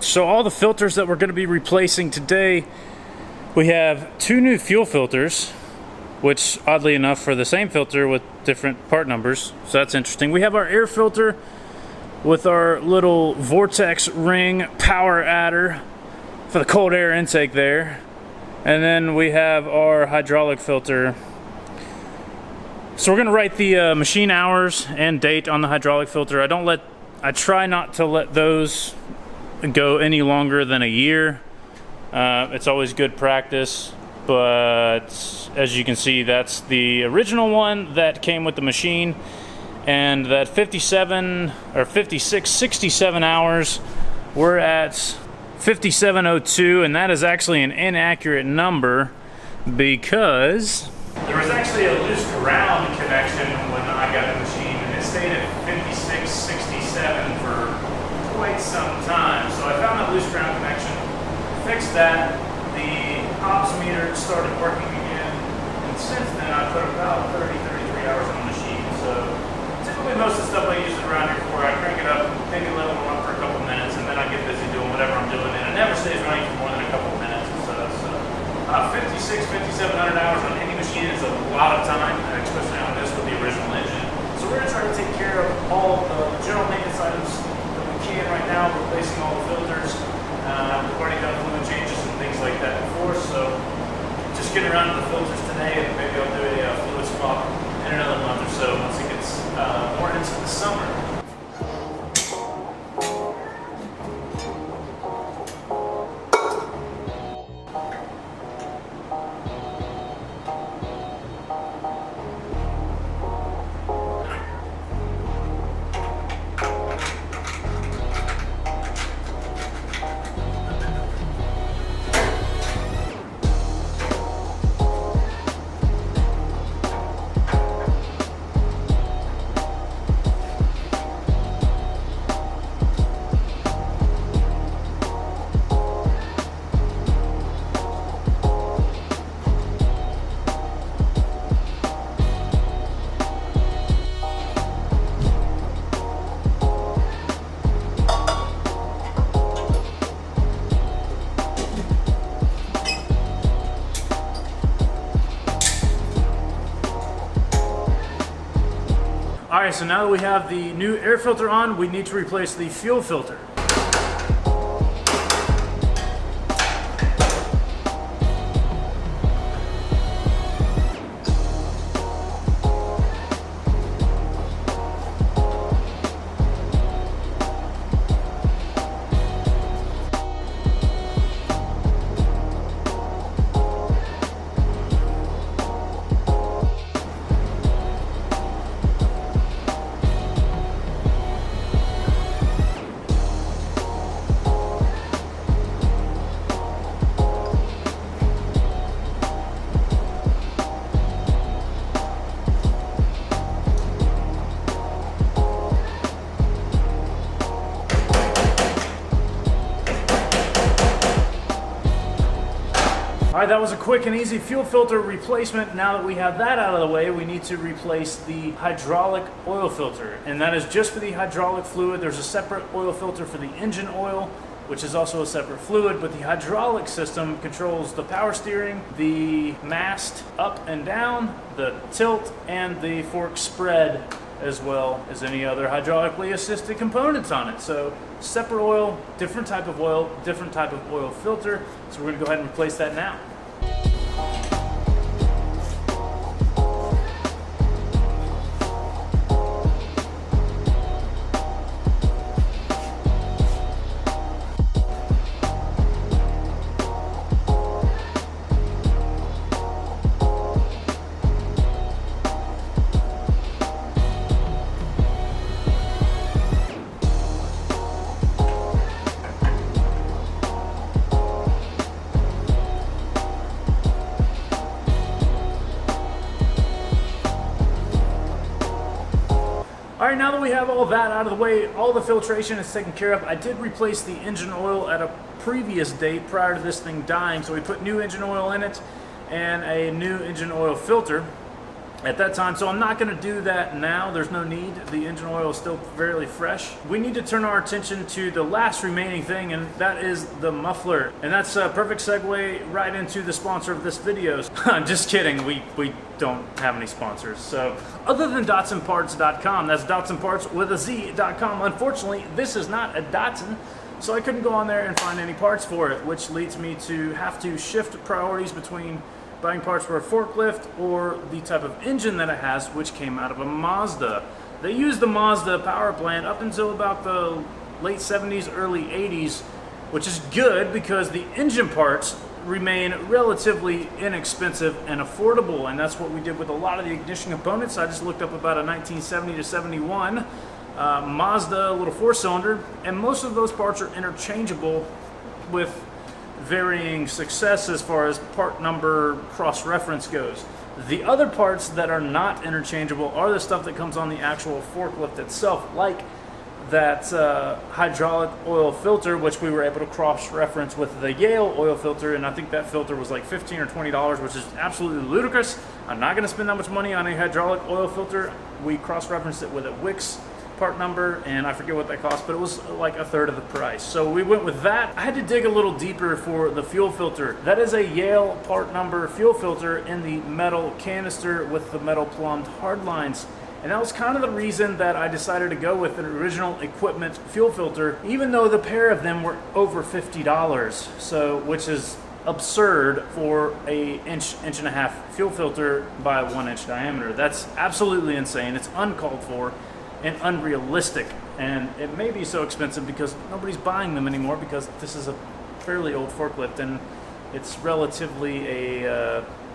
So all the filters that we're going to be replacing today, we have 2 new fuel filters, which oddly enough are the same filter with different part numbers, so that's interesting. We have our air filter with our little vortex ring power adder for the cold air intake there. And then we have our hydraulic filter. So we're gonna write the machine hours and date on the hydraulic filter. I try not to let those go any longer than a year. It's always good practice, but as you can see, that's the original one that came with the machine. And that 57 or 56, 67 hours, we're at 5702, and that is actually an inaccurate number because there was actually a loose ground connection when I got the machine, and it stayed at 5667 for quite some time. So I found that loose ground connection, fixed that, the ops meter started working again, and since then I put about 33 hours on the machine. So typically most of the stuff I use it around here for, I crank it up, maybe let it run for a couple minutes, and then I get busy doing whatever I'm doing, and it never stays running for more than a couple minutes or so. So 56, 5,700 hours on any machine is a lot of time, especially on this with the original engine. So we're going to try to take care of all the general maintenance items that we can right now, replacing all the filters. We've already done fluid changes and things like that before, so just getting around to the filters today, and maybe I'll do a fluid swap in another month or so once it gets more into the summer. Alright, so now that we have the new air filter on, we need to replace the fuel filter. Alright, that was a quick and easy fuel filter replacement. Now that we have that out of the way, we need to replace the hydraulic oil filter. And that is just for the hydraulic fluid. There's a separate oil filter for the engine oil, which is also a separate fluid, but the hydraulic system controls the power steering, the mast up and down, the tilt, and the fork spread, as well as any other hydraulically assisted components on it. So separate oil, different type of oil, different type of oil filter. So we're gonna go ahead and replace that now. Alright, now that we have all that out of the way, all the filtration is taken care of. I did replace the engine oil at a previous date prior to this thing dying, so we put new engine oil in it and a new engine oil filter. at that time, so I'm not going to do that now. There's no need. The engine oil is still fairly fresh. We need to turn our attention to the last remaining thing, and that is the muffler. And that's a perfect segue right into the sponsor of this video. Just kidding, we don't have any sponsors. So other than DotsonParts.com, that's Dotson Parts with a Z.com. Unfortunately, this is not a Datsun, so I couldn't go on there and find any parts for it, which leads me to have to shift priorities between buying parts for a forklift or the type of engine that it has, which came out of a Mazda. They used the Mazda power plant up until about the late 70s, early 80s, which is good because the engine parts remain relatively inexpensive and affordable, and that's what we did with a lot of the ignition components. I just looked up about a 1970 to 71 Mazda little 4-cylinder, and most of those parts are interchangeable with varying success as far as part number cross-reference goes. The other parts that are not interchangeable are the stuff that comes on the actual forklift itself, like that hydraulic oil filter, which we were able to cross-reference with the Yale oil filter, and I think that filter was like $15 or $20, which is absolutely ludicrous. I'm not going to spend that much money on a hydraulic oil filter. We cross-referenced it with a Wix part number, and I forget what that cost, but it was like a third of the price. So we went with that. I had to dig a little deeper for the fuel filter. That is a Yale part number fuel filter in the metal canister with the metal plumbed hard lines. And that was kind of the reason that I decided to go with an original equipment fuel filter, even though the pair of them were over $50. So, which is absurd for a inch and a half fuel filter by 1 inch diameter. That's absolutely insane. It's uncalled for and unrealistic, and it may be so expensive because nobody's buying them anymore, because this is a fairly old forklift and it's relatively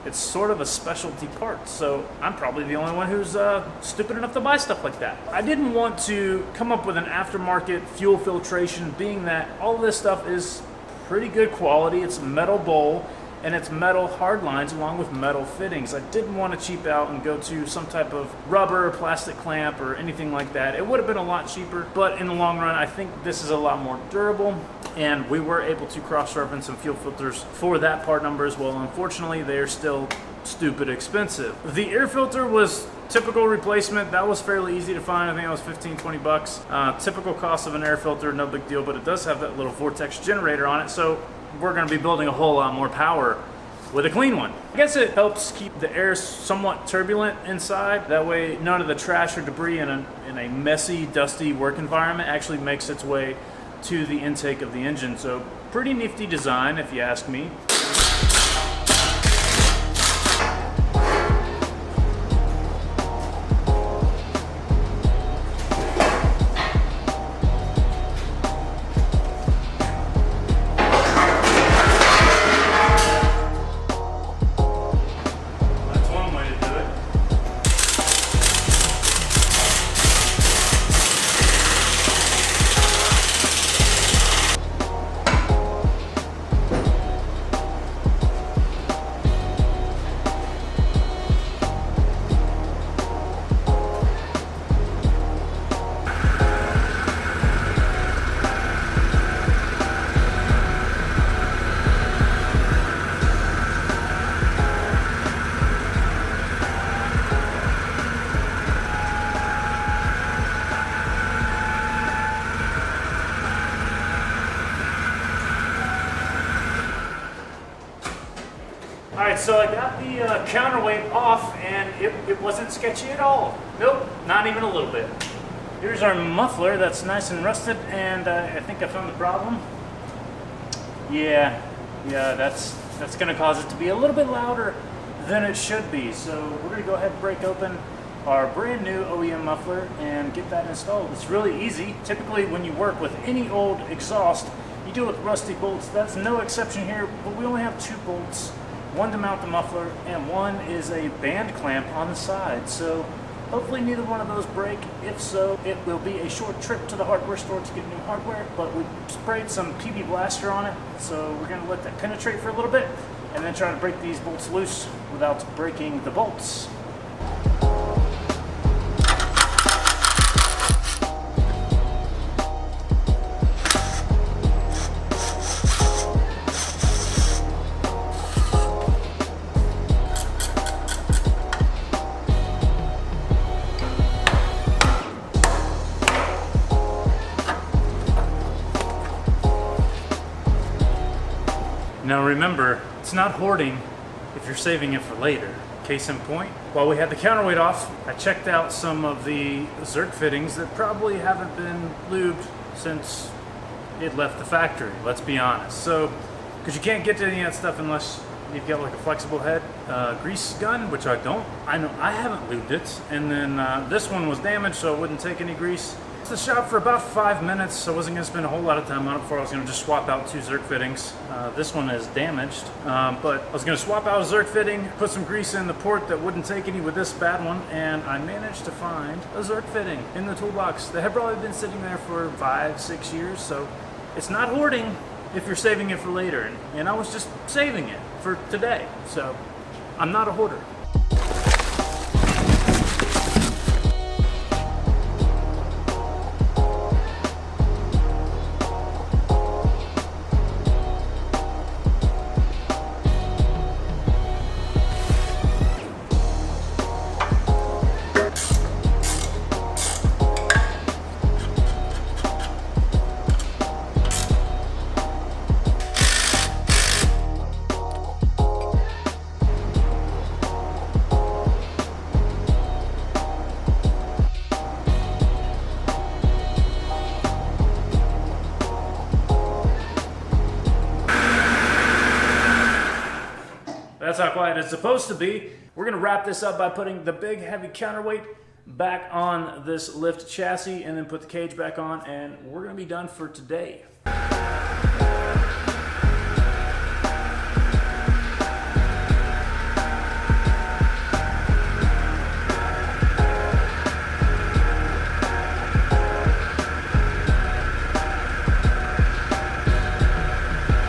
it's sort of a specialty part, so I'm probably the only one who's stupid enough to buy stuff like that. I didn't want to come up with an aftermarket fuel filtration, being that all of this stuff is pretty good quality. It's metal bowl and it's metal hard lines along with metal fittings. I didn't want to cheap out and go to some type of rubber or plastic clamp or anything like that. It would have been a lot cheaper, but in the long run, I think this is a lot more durable, and we were able to cross-reference some fuel filters for that part number as well. Unfortunately, they're still stupid expensive. The air filter was typical replacement. That was fairly easy to find. I think it was 15, 20 bucks. Typical cost of an air filter, no big deal, but it does have that little vortex generator on it, so we're going to be building a whole lot more power with a clean one. I guess it helps keep the air somewhat turbulent inside. That way none of the trash or debris in a messy, dusty work environment actually makes its way to the intake of the engine. So pretty nifty design, if you ask me. Alright, so I got the counterweight off, and it wasn't sketchy at all. Nope, not even a little bit. Here's our muffler that's nice and rusted, and I think I found the problem. Yeah, that's going to cause it to be a little bit louder than it should be. So we're going to go ahead and break open our brand new OEM muffler and get that installed. It's really easy. Typically when you work with any old exhaust, you do it with rusty bolts. That's no exception here, but we only have 2 bolts. One to mount the muffler, and one is a band clamp on the side. So hopefully neither one of those break. If so, it will be a short trip to the hardware store to get new hardware, but we sprayed some PB Blaster on it, so we're going to let that penetrate for a little bit and then try to break these bolts loose without breaking the bolts. Now remember, it's not hoarding if you're saving it for later. Case in point, while we had the counterweight off, I checked out some of the Zerk fittings that probably haven't been lubed since it left the factory, let's be honest. So, because you can't get to any of that stuff unless you've got like a flexible head grease gun, which I don't. I know I haven't lubed it. And then this one was damaged, so it wouldn't take any grease. It's the shop for about 5 minutes, so I wasn't gonna spend a whole lot of time on it before I was gonna just swap out 2 Zerk fittings. This one is damaged, but I was gonna swap out a Zerk fitting, put some grease in the port that wouldn't take any with this bad one, and I managed to find a Zerk fitting in the toolbox that had probably been sitting there for 5-6 years, so it's not hoarding if you're saving it for later. And I was just saving it for today, so I'm not a hoarder. That's how quiet it's supposed to be. We're gonna wrap this up by putting the big heavy counterweight back on this lift chassis and then put the cage back on, and we're gonna be done for today. We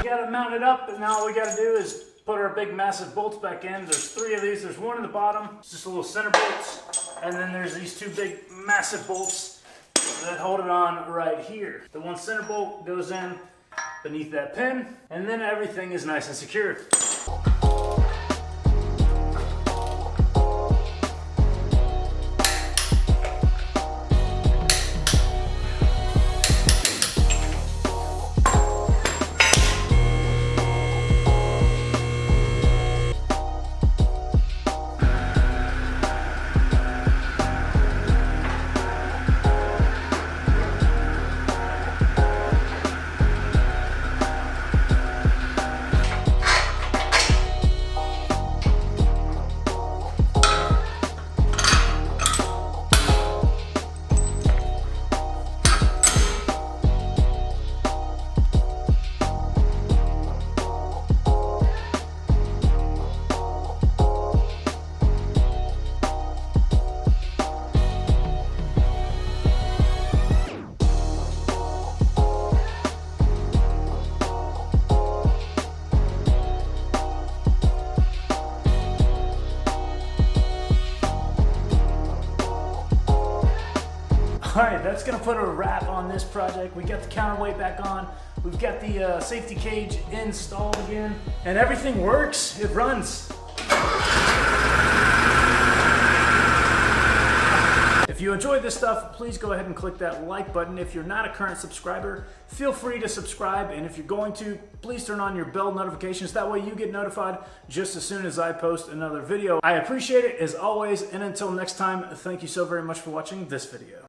got it mounted up, and now all we gotta do is put our big massive bolts back in. There's 3 of these. There's one in the bottom, it's just a little center bolts, and then there's these 2 big massive bolts that hold it on right here. The one center bolt goes in beneath that pin, and then everything is nice and secure. Alright, that's going to put a wrap on this project. We got the counterweight back on. We've got the safety cage installed again. And everything works. It runs. If you enjoyed this stuff, please go ahead and click that like button. If you're not a current subscriber, feel free to subscribe. And if you're going to, please turn on your bell notifications. That way you get notified just as soon as I post another video. I appreciate it as always. And until next time, thank you so very much for watching this video.